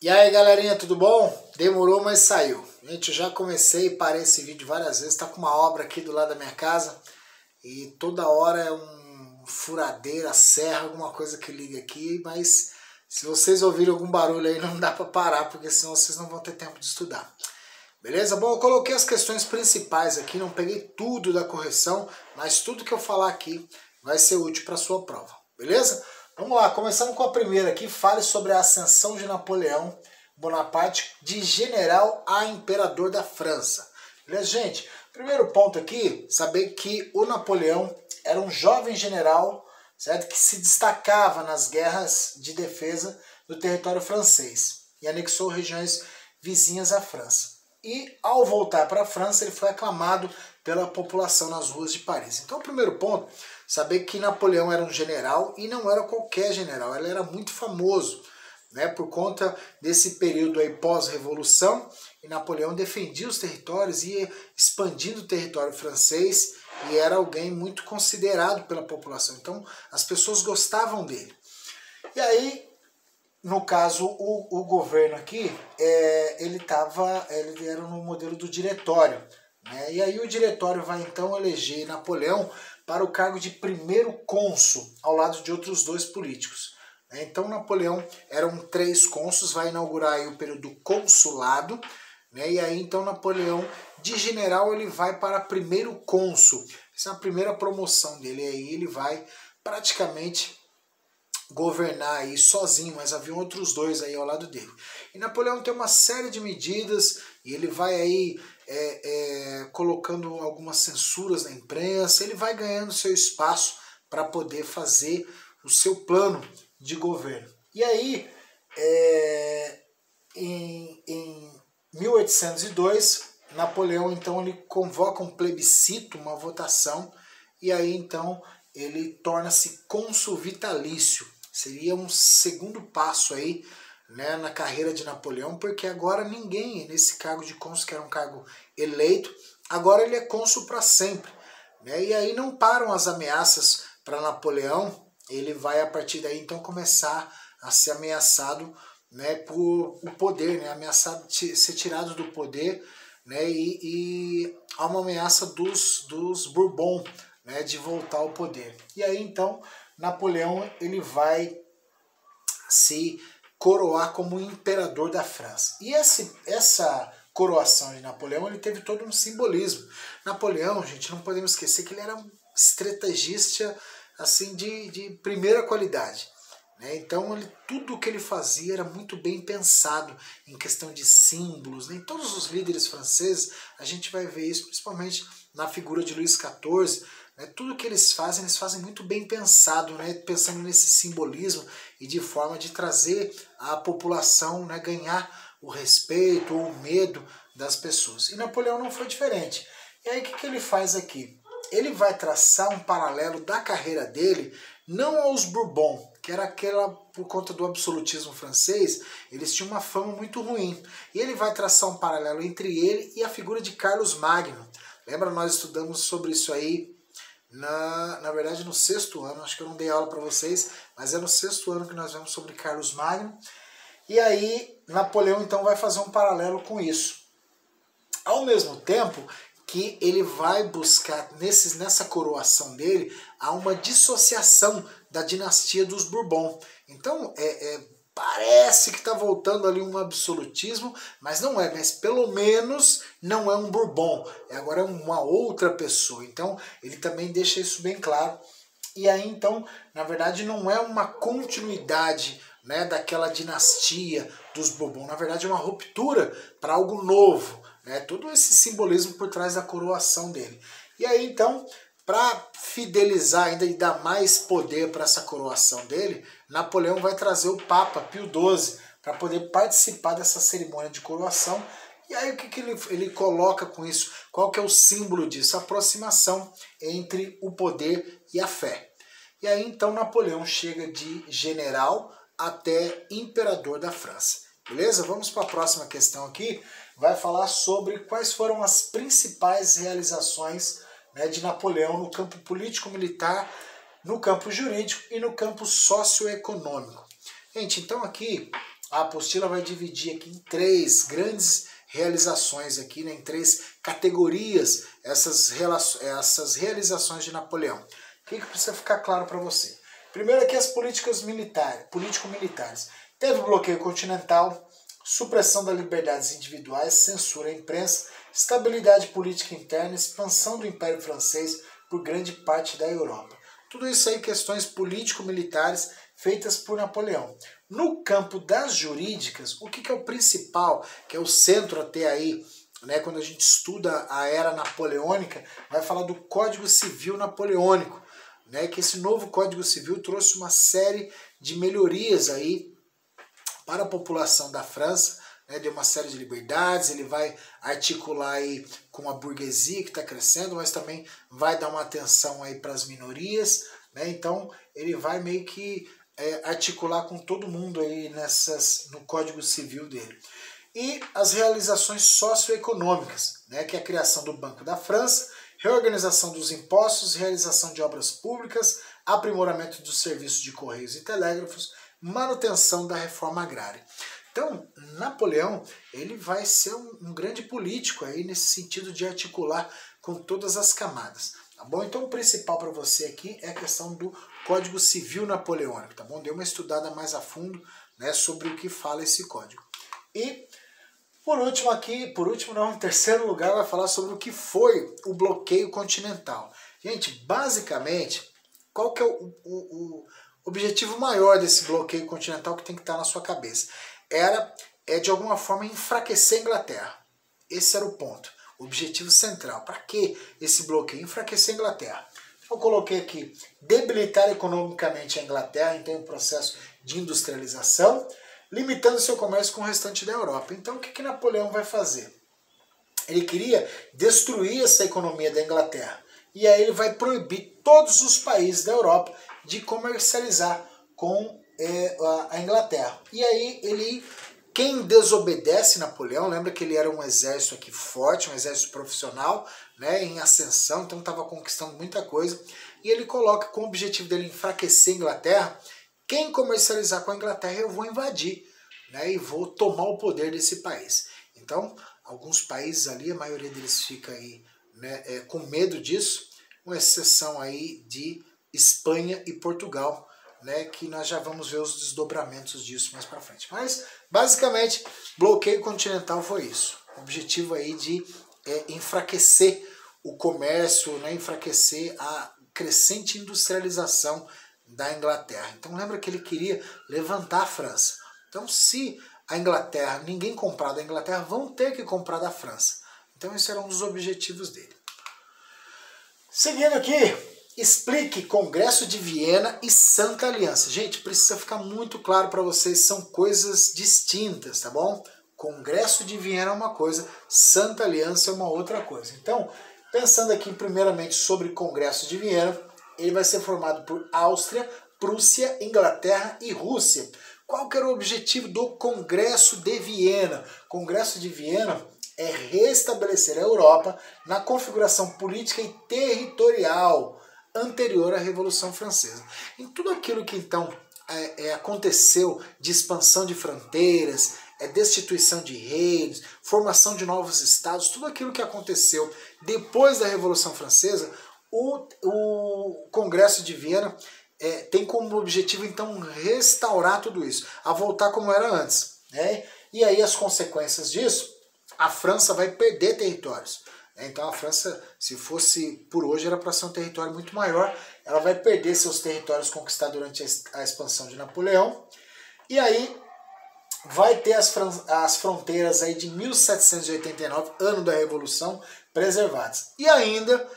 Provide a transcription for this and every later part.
E aí galerinha, tudo bom? Demorou, mas saiu. Gente, eu já comecei e parei esse vídeo várias vezes. Tá com uma obra aqui do lado da minha casa e toda hora é um furadeira, serra, alguma coisa que liga aqui. Mas se vocês ouvirem algum barulho aí, não dá pra parar, porque senão vocês não vão ter tempo de estudar. Beleza? Bom, eu coloquei as questões principais aqui, não peguei tudo da correção, mas tudo que eu falar aqui vai ser útil para sua prova. Beleza? Vamos lá, começando com a primeira aqui, fale sobre a ascensão de Napoleão Bonaparte de general a imperador da França. Beleza, gente? Primeiro ponto aqui, saber que o Napoleão era um jovem general, certo? Que se destacava nas guerras de defesa do território francês e anexou regiões vizinhas à França. E ao voltar para a França, ele foi aclamado pela população nas ruas de Paris. Então, o primeiro ponto, saber que Napoleão era um general e não era qualquer general, ele era muito famoso, né, por conta desse período aí pós-revolução, e Napoleão defendia os territórios, ia expandindo o território francês e era alguém muito considerado pela população. Então, as pessoas gostavam dele. E aí, no caso, o governo aqui, ele era no modelo do diretório, né? E aí o diretório vai então eleger Napoleão para o cargo de primeiro cônsul, ao lado de outros dois políticos. Então Napoleão eram 3 cônsuls, vai inaugurar aí o período do consulado, né? E aí então Napoleão, de general, ele vai para primeiro cônsul. Essa é a primeira promoção dele, e aí ele vai praticamente governar aí sozinho, mas havia outros 2 aí ao lado dele. E Napoleão tem uma série de medidas, e ele vai aí colocando algumas censuras na imprensa, ele vai ganhando seu espaço para poder fazer o seu plano de governo. E aí, em 1802, Napoleão então ele convoca um plebiscito, uma votação, e aí então ele torna-se cônsul vitalício. Seria um segundo passo aí, né, na carreira de Napoleão, porque agora ninguém nesse cargo de cônsul, que era um cargo eleito, agora ele é cônsul para sempre, né? E aí não param as ameaças para Napoleão, ele vai a partir daí então começar a ser ameaçado, né, por o poder, né, ameaçado de ser tirado do poder, né, e há uma ameaça dos Bourbon, né, de voltar ao poder. E aí então Napoleão ele vai se coroar como imperador da França. E essa coroação de Napoleão, ele teve todo um simbolismo. Napoleão, gente, não podemos esquecer que ele era um estrategista assim de primeira qualidade, né? Então tudo o que ele fazia era muito bem pensado em questão de símbolos, né? Em todos os líderes franceses a gente vai ver isso, principalmente na figura de Luís XIV, né? Tudo que eles fazem muito bem pensado, né? Pensando nesse simbolismo e de forma de trazer a população, né, ganhar o respeito ou o medo das pessoas. E Napoleão não foi diferente. E aí o que ele faz aqui? Ele vai traçar um paralelo da carreira dele, não aos Bourbon, que era aquela, por conta do absolutismo francês, eles tinham uma fama muito ruim. E ele vai traçar um paralelo entre ele e a figura de Carlos Magno. Lembra, nós estudamos sobre isso aí, na verdade no 6º ano, acho que eu não dei aula para vocês, mas é no 6º ano que nós vemos sobre Carlos Magno. E aí Napoleão então vai fazer um paralelo com isso. Ao mesmo tempo que ele vai buscar, nessa coroação dele, há uma dissociação da dinastia dos Bourbon. Então, parece que está voltando ali um absolutismo, mas não é, mas pelo menos não é um Bourbon, agora é uma outra pessoa. Então, ele também deixa isso bem claro. E aí, então, na verdade, não é uma continuidade, né, daquela dinastia dos Bourbon, na verdade é uma ruptura para algo novo, né, todo esse simbolismo por trás da coroação dele. E aí então, para fidelizar ainda e dar mais poder para essa coroação dele, Napoleão vai trazer o Papa Pio XII para poder participar dessa cerimônia de coroação. E aí o que ele coloca com isso? Qual que é o símbolo disso? A aproximação entre o poder e a fé. E aí então Napoleão chega de general até imperador da França. Beleza? Vamos para a próxima questão aqui. Vai falar sobre quais foram as principais realizações, né, de Napoleão no campo político-militar, no campo jurídico e no campo socioeconômico. Gente, então aqui a apostila vai dividir aqui em 3 grandes realizações aqui, né, em 3 categorias, essas realizações de Napoleão. O que precisa ficar claro para você? Primeiro aqui as políticas político-militares. Teve bloqueio continental, supressão das liberdades individuais, censura à imprensa, estabilidade política interna, expansão do Império Francês por grande parte da Europa. Tudo isso aí questões político-militares feitas por Napoleão. No campo das jurídicas, o que é o principal, que é o centro até aí, né, quando a gente estuda a era napoleônica, vai falar do Código Civil Napoleônico, né, que esse novo Código Civil trouxe uma série de melhorias aí para a população da França, né, deu uma série de liberdades, ele vai articular aí com a burguesia que está crescendo, mas também vai dar uma atenção aí para as minorias, né, então ele vai meio que articular com todo mundo aí no Código Civil dele. E as realizações socioeconômicas, né, que é a criação do Banco da França, reorganização dos impostos, realização de obras públicas, aprimoramento dos serviços de correios e telégrafos, manutenção da reforma agrária. Então, Napoleão ele vai ser um grande político aí nesse sentido de articular com todas as camadas. Tá bom? Então o principal para você aqui é a questão do Código Civil Napoleônico, tá bom? Dê uma estudada mais a fundo, né, sobre o que fala esse código. E por último aqui, em terceiro lugar, vai falar sobre o que foi o bloqueio continental. Gente, basicamente, qual que é o objetivo maior desse bloqueio continental que tem que estar na sua cabeça? É de alguma forma enfraquecer a Inglaterra. Esse era o ponto. O objetivo central. Para que esse bloqueio? Enfraquecer a Inglaterra. Eu coloquei aqui, debilitar economicamente a Inglaterra, então um processo de industrialização, limitando seu comércio com o restante da Europa. Então o que Napoleão vai fazer? Ele queria destruir essa economia da Inglaterra. E aí ele vai proibir todos os países da Europa de comercializar com a Inglaterra. E aí quem desobedece Napoleão, lembra que ele era um exército aqui forte, um exército profissional, né, em ascensão, então estava conquistando muita coisa, e ele coloca como objetivo dele enfraquecer a Inglaterra. Quem comercializar com a Inglaterra eu vou invadir, né, e vou tomar o poder desse país. Então, alguns países ali, a maioria deles fica aí, né, com medo disso, com exceção aí de Espanha e Portugal, né, que nós já vamos ver os desdobramentos disso mais para frente. Mas, basicamente, bloqueio continental foi isso. O objetivo aí de enfraquecer o comércio, né, enfraquecer a crescente industrialização da Inglaterra. Então lembra que ele queria levantar a França. Então se a Inglaterra, ninguém comprar da Inglaterra, vão ter que comprar da França. Então esse era um dos objetivos dele. Seguindo aqui, explique Congresso de Viena e Santa Aliança. Gente, precisa ficar muito claro para vocês, são coisas distintas, tá bom? Congresso de Viena é uma coisa, Santa Aliança é uma outra coisa. Então, pensando aqui primeiramente sobre Congresso de Viena, ele vai ser formado por Áustria, Prússia, Inglaterra e Rússia. Qual que era o objetivo do Congresso de Viena? O Congresso de Viena é restabelecer a Europa na configuração política e territorial anterior à Revolução Francesa. Em tudo aquilo que então aconteceu de expansão de fronteiras, destituição de reinos, formação de novos estados, tudo aquilo que aconteceu depois da Revolução Francesa, o Congresso de Viena tem como objetivo então restaurar tudo isso, a voltar como era antes, né? E aí as consequências disso, a França vai perder territórios. Então a França, se fosse por hoje, era para ser um território muito maior, ela vai perder seus territórios conquistados durante a expansão de Napoleão, e aí vai ter as fronteiras aí de 1789, ano da Revolução, preservadas. E ainda,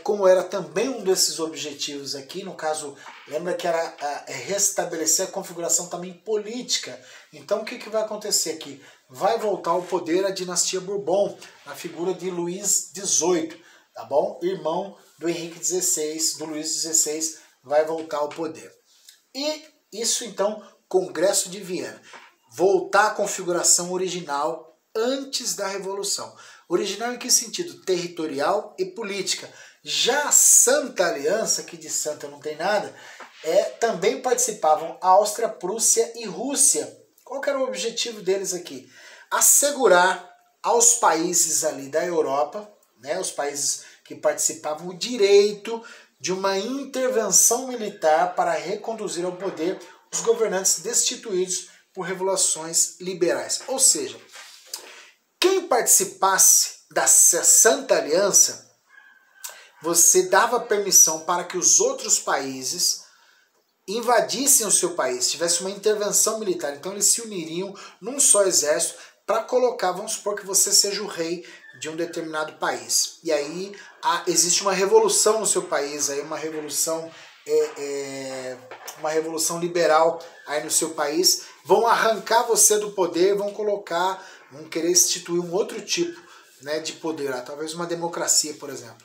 como era também um desses objetivos aqui, no caso, lembra que era restabelecer a configuração também política. Então o que vai acontecer aqui? Vai voltar ao poder a dinastia Bourbon, na figura de Luís XVIII, tá bom? Irmão do Henrique XVI, do Luís XVI, vai voltar ao poder. E isso então, Congresso de Viena. Voltar à configuração original antes da Revolução. Original em que sentido? Territorial e política. Já a Santa Aliança, que de santa não tem nada, também participavam Áustria, Prússia e Rússia. Qual que era o objetivo deles aqui? Assegurar aos países ali da Europa, né, os países que participavam, o direito de uma intervenção militar para reconduzir ao poder os governantes destituídos por revoluções liberais. Ou seja, quem participasse da Santa Aliança, você dava permissão para que os outros países invadissem o seu país, tivesse uma intervenção militar. Então eles se uniriam num só exército para colocar, vamos supor que você seja o rei de um determinado país. E aí existe uma revolução no seu país, aí uma revolução liberal aí no seu país. Vão arrancar você do poder, vão querer instituir um outro tipo, né, de poder, talvez uma democracia, por exemplo.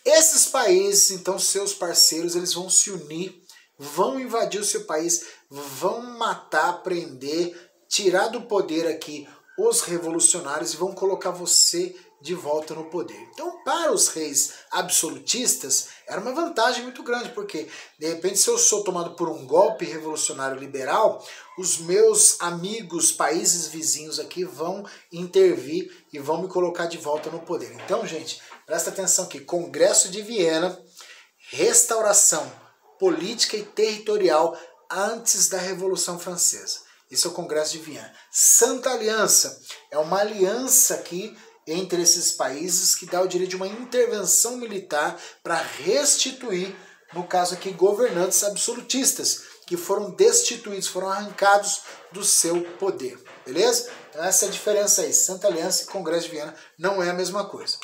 Esses países, então, seus parceiros, eles vão se unir, vão invadir o seu país, vão matar, prender, tirar do poder aqui os revolucionários e vão colocar você de volta no poder. Então, para os reis absolutistas, era uma vantagem muito grande, porque, de repente, se eu sou tomado por um golpe revolucionário liberal, os meus amigos, países vizinhos aqui vão intervir e vão me colocar de volta no poder. Então, gente, presta atenção aqui, Congresso de Viena, restauração política e territorial antes da Revolução Francesa. Esse é o Congresso de Viena. Santa Aliança é uma aliança aqui entre esses países que dá o direito de uma intervenção militar para restituir, no caso aqui, governantes absolutistas que foram destituídos, foram arrancados do seu poder. Beleza? Então essa é a diferença aí. Santa Aliança e Congresso de Viena não é a mesma coisa.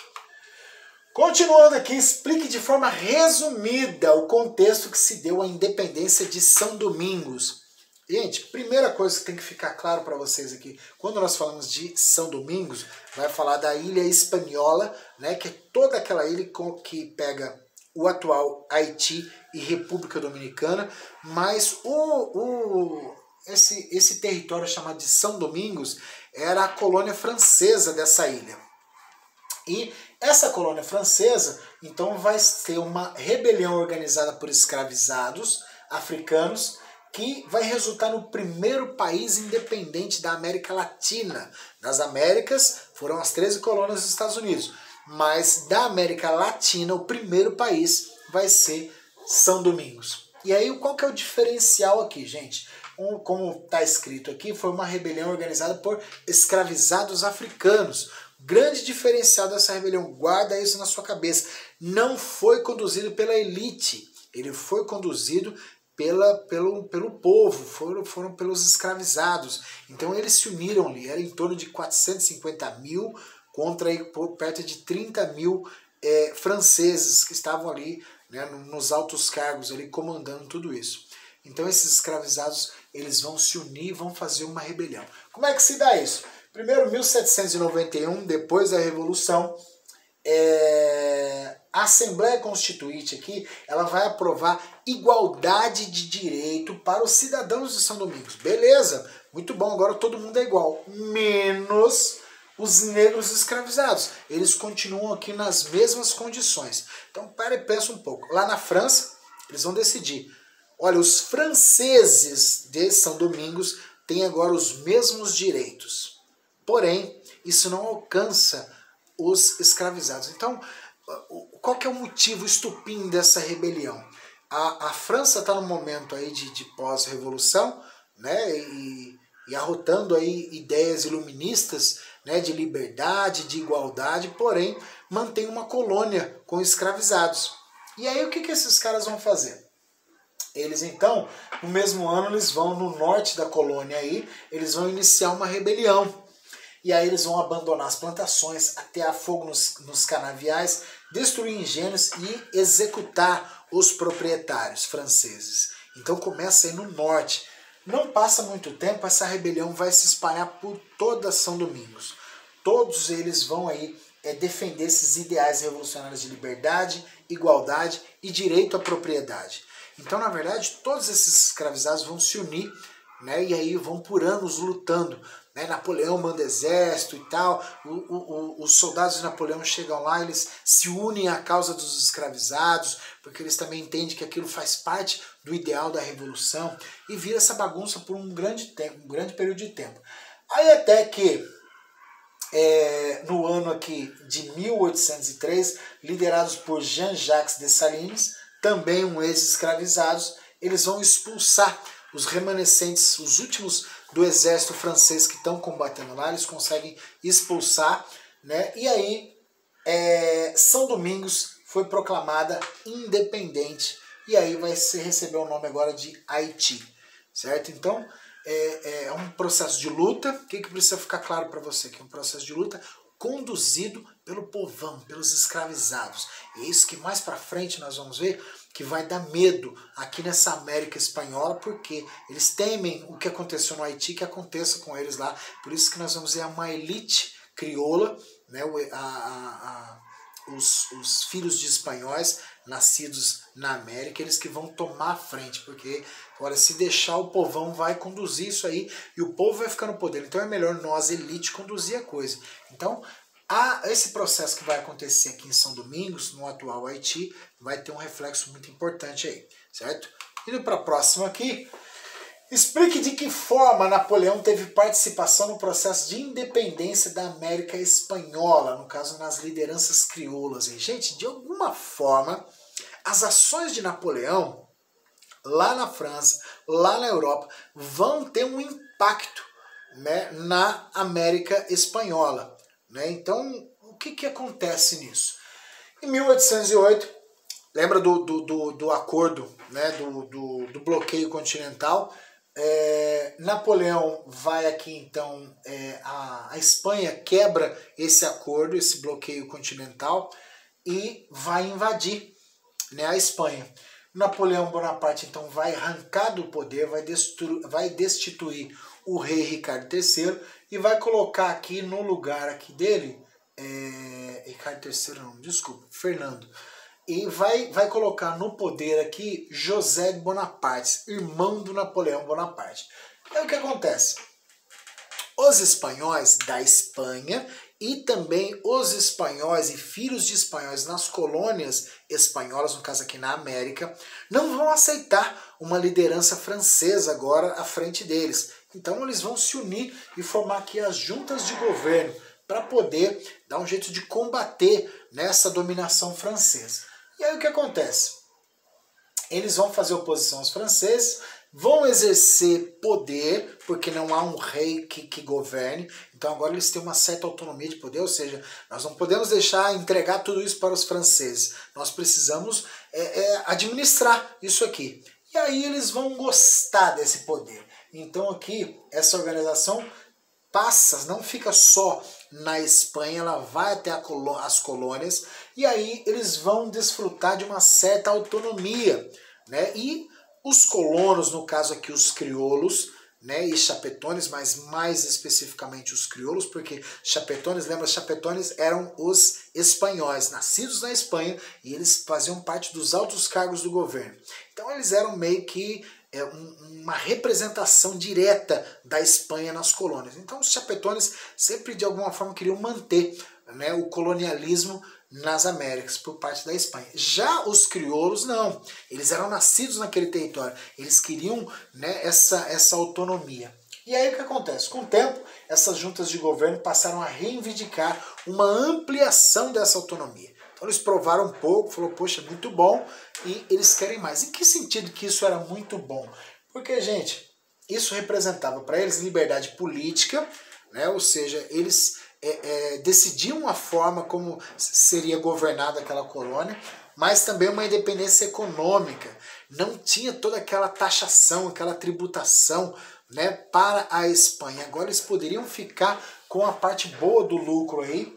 Continuando aqui, explique de forma resumida o contexto que se deu à independência de São Domingos. Gente, primeira coisa que tem que ficar claro para vocês aqui, quando nós falamos de São Domingos, vai falar da Ilha Hispaniola, né, que é toda aquela ilha que pega o atual Haiti e República Dominicana, mas esse território chamado de São Domingos era a colônia francesa dessa ilha. E essa colônia francesa, então, vai ter uma rebelião organizada por escravizados africanos, que vai resultar no primeiro país independente da América Latina. Das Américas foram as 13 colônias dos Estados Unidos, mas da América Latina o primeiro país vai ser São Domingos. E aí qual que é o diferencial aqui, gente? Como está escrito aqui, foi uma rebelião organizada por escravizados africanos. Grande diferencial dessa rebelião, guarda isso na sua cabeça. Não foi conduzido pela elite, ele foi conduzido pelo povo, foram pelos escravizados. Então eles se uniram ali, era em torno de 450 mil contra aí, perto de 30 mil franceses que estavam ali, né, nos altos cargos ali comandando tudo isso. Então esses escravizados, eles vão se unir, vão fazer uma rebelião. Como é que se dá isso? Primeiro, 1791, depois da Revolução, a Assembleia Constituinte aqui, ela vai aprovar igualdade de direito para os cidadãos de São Domingos. Beleza, muito bom, agora todo mundo é igual, menos os negros escravizados. Eles continuam aqui nas mesmas condições. Então, para e pensa um pouco. Lá na França, eles vão decidir, olha, os franceses de São Domingos têm agora os mesmos direitos. Porém, isso não alcança os escravizados. Então, qual que é o motivo, o estupim dessa rebelião? A França está num momento aí de pós-revolução, né, e arrotando aí ideias iluministas, né, de liberdade, de igualdade, porém mantém uma colônia com escravizados. E aí o que esses caras vão fazer? Eles então, no mesmo ano, eles vão no norte da colônia aí, eles vão iniciar uma rebelião. E aí eles vão abandonar as plantações, atear fogo nos canaviais, destruir engenhos e executar os proprietários franceses. Então começa aí no norte. Não passa muito tempo, essa rebelião vai se espalhar por toda São Domingos. Todos eles vão aí defender esses ideais revolucionários de liberdade, igualdade e direito à propriedade. Então, na verdade, todos esses escravizados vão se unir, né, e aí vão por anos lutando né? Napoleão manda exército e tal, os soldados de Napoleão chegam lá, eles se unem à causa dos escravizados, porque eles também entendem que aquilo faz parte do ideal da revolução, e vira essa bagunça por um grande período de tempo. Aí até que no ano aqui de 1803, liderados por Jean-Jacques Dessalines, também um ex-escravizados, eles vão expulsar os remanescentes, os últimos do exército francês que estão combatendo lá, eles conseguem expulsar, né? E aí São Domingos foi proclamada independente, e aí vai receber o nome agora de Haiti, certo? Então é um processo de luta. O que precisa ficar claro para você? Que é um processo de luta conduzido pelo povão, pelos escravizados. E é isso que mais para frente nós vamos ver que vai dar medo aqui nessa América espanhola, porque eles temem o que aconteceu no Haiti, que aconteça com eles lá. Por isso que nós vamos ver uma elite crioula, né, os filhos de espanhóis nascidos na América, eles que vão tomar a frente, porque olha, se deixar o povão vai conduzir isso aí e o povo vai ficar no poder. Então é melhor nós, elite, conduzir a coisa. Então esse processo que vai acontecer aqui em São Domingos, no atual Haiti, vai ter um reflexo muito importante aí, certo? Indo para a próxima aqui, explique de que forma Napoleão teve participação no processo de independência da América Espanhola, no caso nas lideranças crioulas. E, gente, de alguma forma, as ações de Napoleão lá na França, lá na Europa, vão ter um impacto, né, na América Espanhola, né? Então, o que acontece nisso? Em 1808, lembra do acordo, né, do bloqueio continental? Napoleão vai aqui então, a Espanha quebra esse acordo, esse bloqueio continental, e vai invadir, né, a Espanha. Napoleão Bonaparte então vai arrancar do poder, vai destituir o rei Ricardo III e vai colocar aqui no lugar aqui dele, Ricardo III não, desculpa, Fernando. E vai colocar no poder aqui José Bonaparte, irmão do Napoleão Bonaparte. Aí o que acontece? Os espanhóis da Espanha e também os espanhóis e filhos de espanhóis nas colônias espanholas, no caso aqui na América, não vão aceitar uma liderança francesa agora à frente deles. Então eles vão se unir e formar aqui as juntas de governo para poder dar um jeito de combater nessa dominação francesa. E aí o que acontece? Eles vão fazer oposição aos franceses, vão exercer poder, porque não há um rei que governe, então agora eles têm uma certa autonomia de poder, ou seja, nós não podemos entregar tudo isso para os franceses, nós precisamos administrar isso aqui. E aí eles vão gostar desse poder. Então aqui, essa organização passa, não fica só na Espanha, ela vai até as colônias, e aí eles vão desfrutar de uma certa autonomia, né? E os colonos, no caso aqui os crioulos, né, e chapetones, mas mais especificamente os crioulos, porque chapetones, lembra, chapetones eram os espanhóis, nascidos na Espanha, e eles faziam parte dos altos cargos do governo. Então eles eram meio que uma representação direta da Espanha nas colônias. Então os chapetones sempre de alguma forma queriam manter, né, o colonialismo nas Américas por parte da Espanha. Já os crioulos não, eles eram nascidos naquele território, eles queriam, né, essa autonomia. E aí o que acontece? Com o tempo, essas juntas de governo passaram a reivindicar uma ampliação dessa autonomia. Então eles provaram um pouco, falou, poxa, muito bom, e eles querem mais. Em que sentido que isso era muito bom? Porque, gente, isso representava para eles liberdade política, né? Ou seja, eles decidiam a forma como seria governada aquela colônia, mas também uma independência econômica. Não tinha toda aquela taxação, aquela tributação, né, para a Espanha. Agora eles poderiam ficar com a parte boa do lucro aí,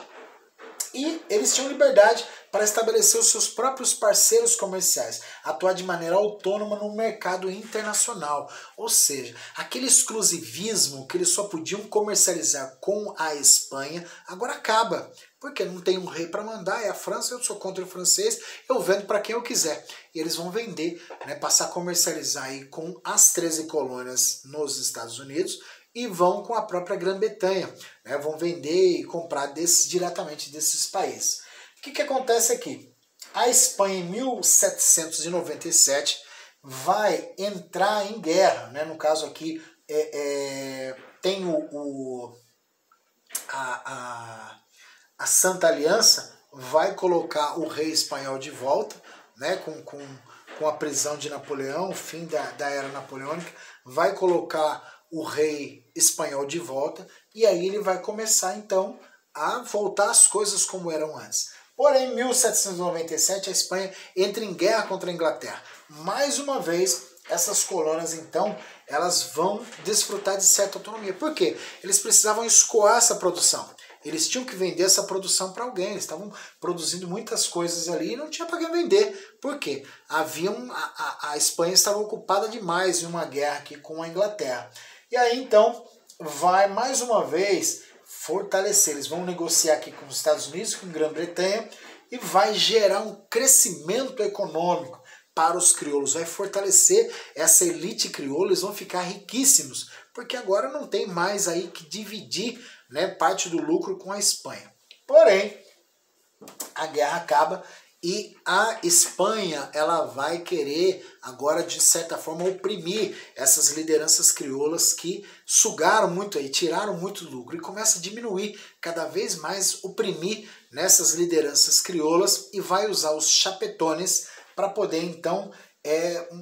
e eles tinham liberdade para estabelecer os seus próprios parceiros comerciais, atuar de maneira autônoma no mercado internacional. Ou seja, aquele exclusivismo que eles só podiam comercializar com a Espanha, agora acaba. Porque não tem um rei para mandar, é a França, eu sou contra o francês, eu vendo para quem eu quiser. E eles vão vender, né, passar a comercializar aí com as 13 colônias nos Estados Unidos e vão com a própria Grã-Bretanha, né? Vão vender e comprar diretamente desses países. O que acontece aqui? A Espanha, em 1797, vai entrar em guerra, né? No caso aqui, tem a Santa Aliança, vai colocar o rei espanhol de volta, né? Com a prisão de Napoleão, o fim da era napoleônica, vai colocar o rei espanhol de volta, e aí ele vai começar então a voltar as coisas como eram antes. Porém, em 1797, a Espanha entra em guerra contra a Inglaterra. Mais uma vez, essas colônias, então, elas vão desfrutar de certa autonomia. Por quê? Eles precisavam escoar essa produção. Eles tinham que vender essa produção para alguém. Eles estavam produzindo muitas coisas ali e não tinha para quem vender. Por quê? A Espanha estava ocupada demais em uma guerra aqui com a Inglaterra. E aí, então, vai mais uma vez fortalecer. Eles vão negociar aqui com os Estados Unidos, com a Grã-Bretanha, e vai gerar um crescimento econômico para os crioulos. Vai fortalecer essa elite crioula, eles vão ficar riquíssimos, porque agora não tem mais aí que dividir, né, parte do lucro com a Espanha. Porém, a guerra acaba e a Espanha, ela vai querer agora, de certa forma, oprimir essas lideranças crioulas que sugaram muito aí, tiraram muito lucro, e começa a diminuir cada vez mais, oprimir nessas lideranças crioulas, e vai usar os chapetones para poder então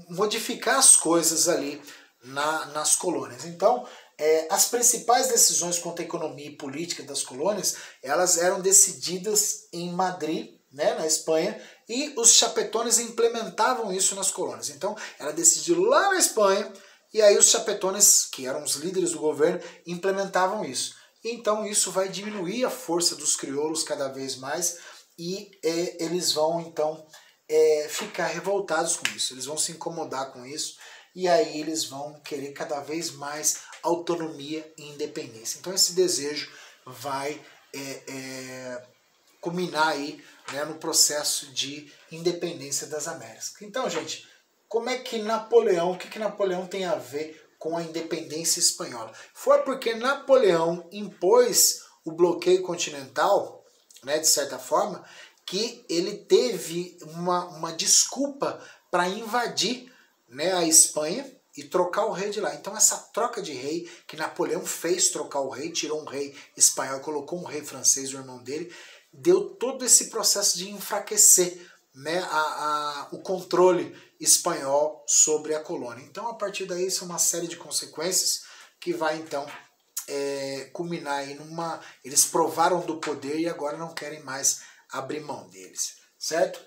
modificar as coisas ali nas colônias. Então, as principais decisões quanto à economia e política das colônias, elas eram decididas em Madrid, né, na Espanha, e os chapetones implementavam isso nas colônias. Então, era decidido lá na Espanha, e aí os chapetones, que eram os líderes do governo, implementavam isso. E então isso vai diminuir a força dos crioulos cada vez mais, e eles vão então ficar revoltados com isso, eles vão se incomodar com isso, e aí eles vão querer cada vez mais autonomia e independência. Então esse desejo vai culminar aí, né, no processo de independência das Américas. Então, gente, como é que Napoleão, o que Napoleão tem a ver com a independência espanhola? Foi porque Napoleão impôs o bloqueio continental, né, de certa forma, que ele teve uma desculpa para invadir, né, a Espanha e trocar o rei de lá. Então essa troca de rei, que Napoleão fez trocar o rei, tirou um rei espanhol e colocou um rei francês, o irmão dele, deu todo esse processo de enfraquecer, né, o controle espanhol sobre a colônia. Então, a partir daí, isso é uma série de consequências que vai, então, culminar aí numa... Eles provaram do poder e agora não querem mais abrir mão deles, certo?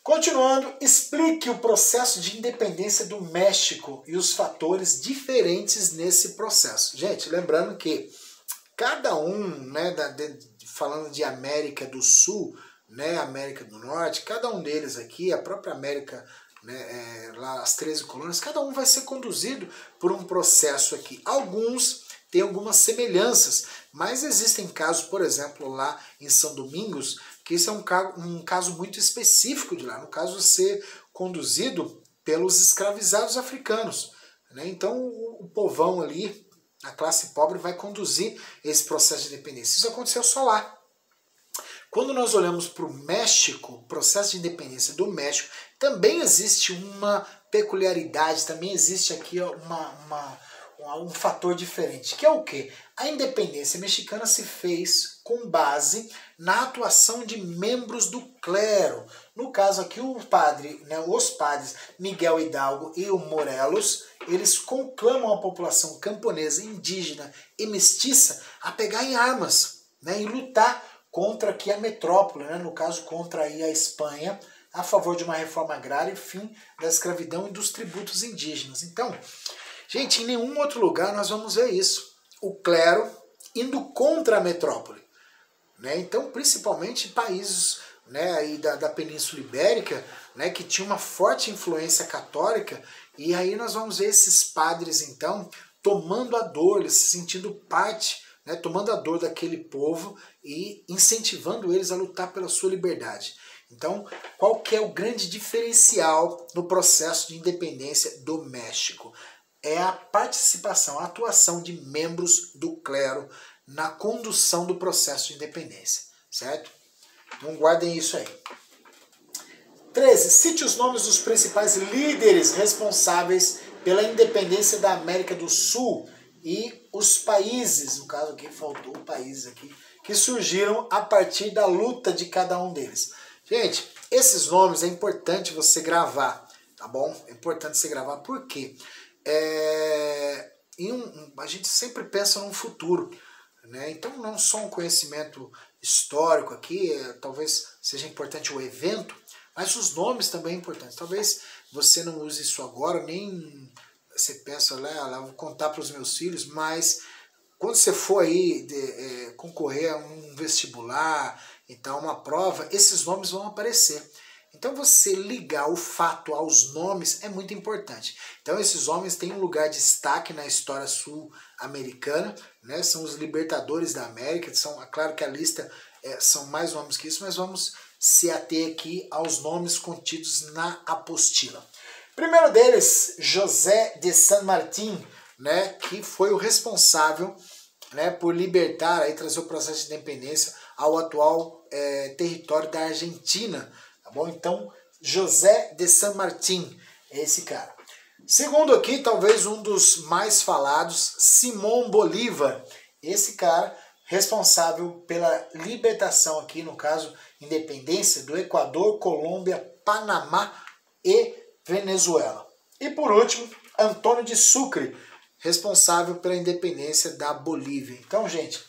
Continuando, explique o processo de independência do México e os fatores diferentes nesse processo. Gente, lembrando que cada um, né, falando de América do Sul, né, América do Norte, cada um deles aqui, a própria América, né, lá as 13 colônias, cada um vai ser conduzido por um processo aqui. Alguns têm algumas semelhanças, mas existem casos, por exemplo, lá em São Domingos, que isso é um caso muito específico de lá, no caso de ser conduzido pelos escravizados africanos, né? Então o povão ali, a classe pobre, vai conduzir esse processo de independência. Isso aconteceu só lá. Quando nós olhamos para o México, o processo de independência do México, também existe uma peculiaridade, também existe aqui um fator diferente, que é o quê? A independência mexicana se fez com base na atuação de membros do clero. No caso aqui, os padres Miguel Hidalgo e o Morelos, eles conclamam a população camponesa, indígena e mestiça a pegar em armas, né, e lutar contra aqui a metrópole, né, no caso contra aí a Espanha, a favor de uma reforma agrária e fim da escravidão e dos tributos indígenas. Então, gente, em nenhum outro lugar nós vamos ver isso. O clero indo contra a metrópole, né? Então, principalmente países, né, aí da Península Ibérica, né, que tinha uma forte influência católica, e aí nós vamos ver esses padres, então, tomando a dor, eles se sentindo parte, né, tomando a dor daquele povo e incentivando eles a lutar pela sua liberdade. Então, qual que é o grande diferencial no processo de independência do México? é a participação, a atuação de membros do clero na condução do processo de independência, certo? Então guardem isso aí. 13. Cite os nomes dos principais líderes responsáveis pela independência da América do Sul e os países, no caso aqui faltou o país aqui, que surgiram a partir da luta de cada um deles. Gente, esses nomes é importante você gravar, tá bom? É importante você gravar, por quê? A gente sempre pensa no futuro, né? Então não só um conhecimento histórico aqui, talvez seja importante o evento, mas os nomes também é importante. Talvez você não use isso agora, nem você pensa, vou contar para os meus filhos, mas quando você for aí concorrer a um vestibular, então uma prova, esses nomes vão aparecer. Então você ligar o fato aos nomes é muito importante. Então esses homens têm um lugar de destaque na história sul-americana, né? São os libertadores da América, claro que a lista são mais nomes que isso, mas vamos se ater aqui aos nomes contidos na apostila. Primeiro deles, José de San Martín, né, que foi o responsável, né, por libertar, aí, trazer o processo de independência ao atual território da Argentina. Tá bom? Então, José de San Martín é esse cara. Segundo aqui, talvez um dos mais falados, Simón Bolívar. Esse cara responsável pela libertação aqui, no caso, independência do Equador, Colômbia, Panamá e Venezuela. E por último, Antônio de Sucre, responsável pela independência da Bolívia. Então, gente,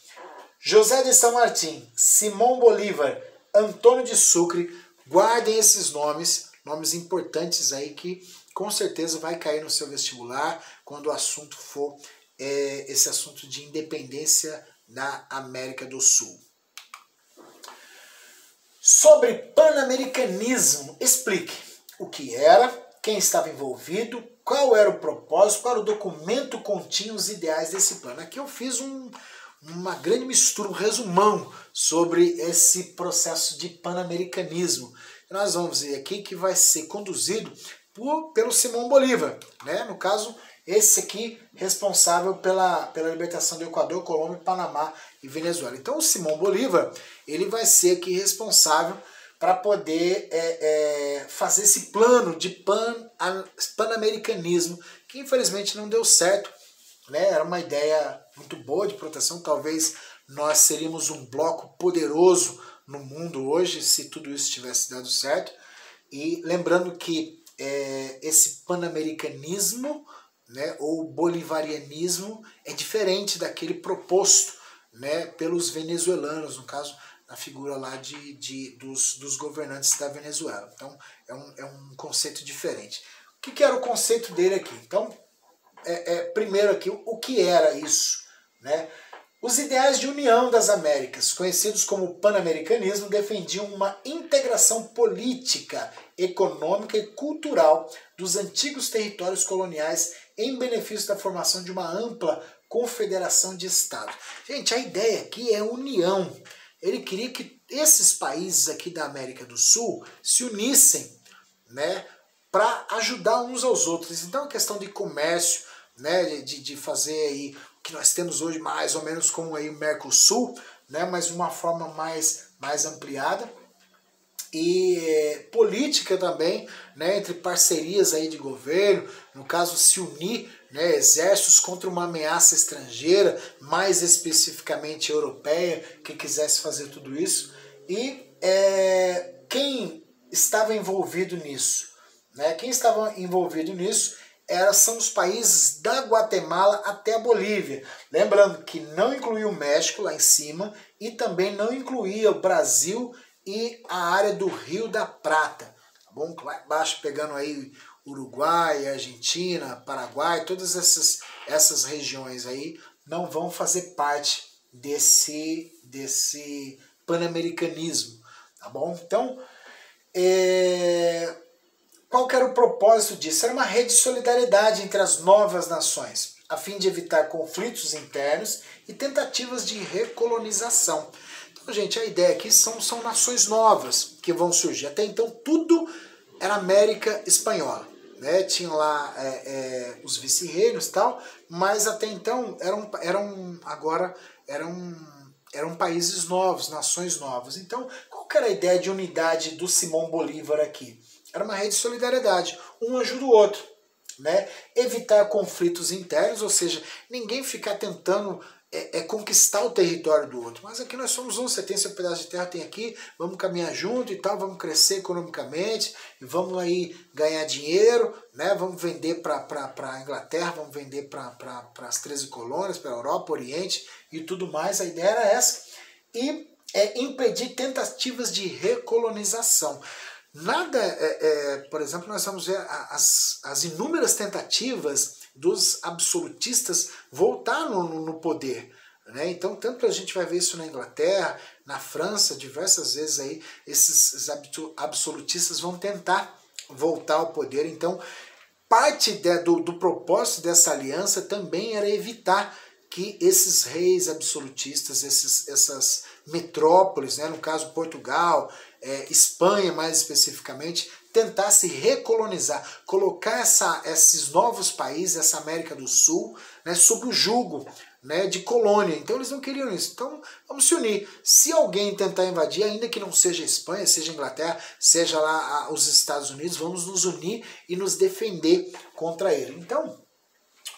José de San Martín, Simón Bolívar, Antônio de Sucre, guardem esses nomes importantes aí que com certeza vai cair no seu vestibular quando o assunto for esse assunto de independência da América do Sul. Sobre pan-americanismo, explique o que era, quem estava envolvido, qual era o propósito, qual era o documento que continha os ideais desse plano. Aqui eu fiz uma grande mistura, um resumão sobre esse processo de pan-americanismo. Nós vamos ver aqui que vai ser conduzido pelo Simón Bolívar, né? No caso, esse aqui responsável pela libertação do Equador, Colômbia, Panamá e Venezuela. Então o Simón Bolívar ele vai ser aqui responsável para poder fazer esse plano de pan-americanismo, que infelizmente não deu certo, né? Era uma ideia muito boa de proteção, talvez nós seríamos um bloco poderoso no mundo hoje se tudo isso tivesse dado certo. E lembrando que esse pan-americanismo, né, ou bolivarianismo é diferente daquele proposto, né, pelos venezuelanos, no caso, na figura lá dos governantes da Venezuela. Então, é um conceito diferente. O que era o conceito dele aqui? Então, primeiro aqui, o que era isso? Né? Os ideais de união das Américas, conhecidos como pan-americanismo, defendiam uma integração política, econômica e cultural dos antigos territórios coloniais em benefício da formação de uma ampla confederação de estados. Gente, a ideia aqui é união. Ele queria que esses países aqui da América do Sul se unissem, né, para ajudar uns aos outros. Então, a questão de comércio, né, de fazer aí o que nós temos hoje mais ou menos como aí o Mercosul, né, mas de uma forma mais ampliada. E política também, né, entre parcerias aí de governo, no caso se unir, né, exércitos contra uma ameaça estrangeira, mais especificamente europeia, que quisesse fazer tudo isso. E quem estava envolvido nisso? Né? Quem estava envolvido nisso são os países da Guatemala até a Bolívia. Lembrando que não incluía o México lá em cima e também não incluía o Brasil e a área do Rio da Prata, tá bom? Lá embaixo pegando aí Uruguai, Argentina, Paraguai, todas essas regiões aí não vão fazer parte desse pan-americanismo, tá bom? Então, qual que era o propósito disso? Era uma rede de solidariedade entre as novas nações, a fim de evitar conflitos internos e tentativas de recolonização. Então, gente, a ideia aqui são nações novas que vão surgir. Até então, tudo era América Espanhola. né? Tinha lá os vice-reinos e tal, mas até então eram países novos, nações novas. Então, qual que era a ideia de unidade do Simão Bolívar aqui? Era uma rede de solidariedade, um ajuda o outro, né? Evitar conflitos internos, ou seja, ninguém ficar tentando conquistar o território do outro. Mas aqui nós somos um, você tem seu pedaço de terra, tem aqui, vamos caminhar junto e tal, vamos crescer economicamente, e vamos aí ganhar dinheiro, né? Vamos vender para a Inglaterra, vamos vender para as 13 colônias, para a Europa, Oriente e tudo mais. A ideia era essa. E impedir tentativas de recolonização. Nada, por exemplo, nós vamos ver as inúmeras tentativas dos absolutistas voltar no poder, né? Então, tanto a gente vai ver isso na Inglaterra, na França, diversas vezes aí, esses absolutistas vão tentar voltar ao poder. Então, parte do propósito dessa aliança também era evitar que esses reis absolutistas, essas metrópoles, né, no caso Portugal, Espanha mais especificamente, tentasse recolonizar, colocar esses novos países, essa América do Sul, né, sob o jugo, né, de colônia. Então eles não queriam isso. Então vamos se unir. Se alguém tentar invadir, ainda que não seja a Espanha, seja a Inglaterra, seja lá os Estados Unidos, vamos nos unir e nos defender contra ele. Então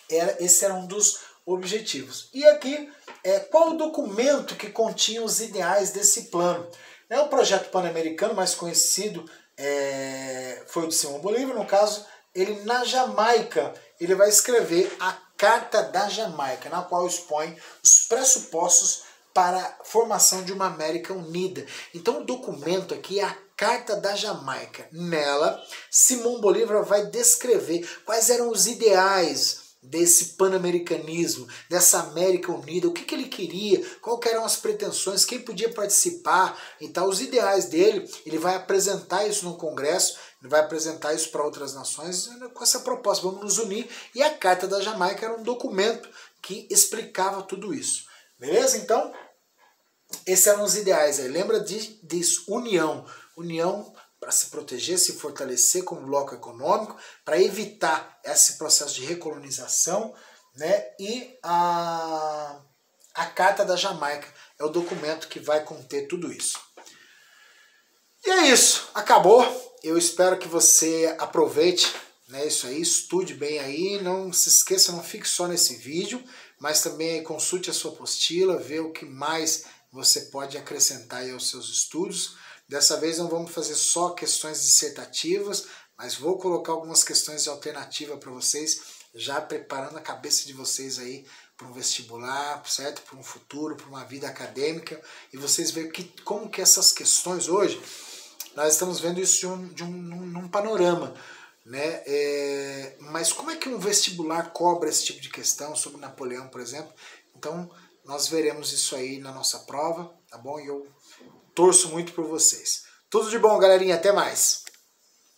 esse era um dos objetivos. E aqui, qual o documento que continha os ideais desse plano? O projeto pan-americano, mais conhecido, foi o de Simão Bolívar. No caso, ele na Jamaica, ele vai escrever a Carta da Jamaica, na qual expõe os pressupostos para a formação de uma América Unida. Então o documento aqui é a Carta da Jamaica. Nela, Simão Bolívar vai descrever quais eram os ideais desse pan-americanismo, dessa América Unida, o que ele queria, quais eram as pretensões, quem podia participar e tal, os ideais dele. Ele vai apresentar isso no Congresso, ele vai apresentar isso para outras nações com essa proposta, vamos nos unir. E a Carta da Jamaica era um documento que explicava tudo isso. Beleza? Então, esses eram os ideais aí. Lembra disso, união. União para se proteger, se fortalecer como bloco econômico, para evitar esse processo de recolonização, né? E a Carta da Jamaica é o documento que vai conter tudo isso. E é isso, acabou. Eu espero que você aproveite, né, isso aí, estude bem aí, não se esqueça, não fique só nesse vídeo, mas também consulte a sua apostila, vê o que mais você pode acrescentar aí aos seus estudos. Dessa vez não vamos fazer só questões dissertativas, mas vou colocar algumas questões de alternativa para vocês, já preparando a cabeça de vocês aí para um vestibular, certo? Para um futuro, para uma vida acadêmica. E vocês veem como que essas questões hoje, nós estamos vendo isso num panorama, né? Mas como é que um vestibular cobra esse tipo de questão sobre Napoleão, por exemplo? Então nós veremos isso aí na nossa prova, tá bom? E eu torço muito por vocês. Tudo de bom, galerinha. Até mais.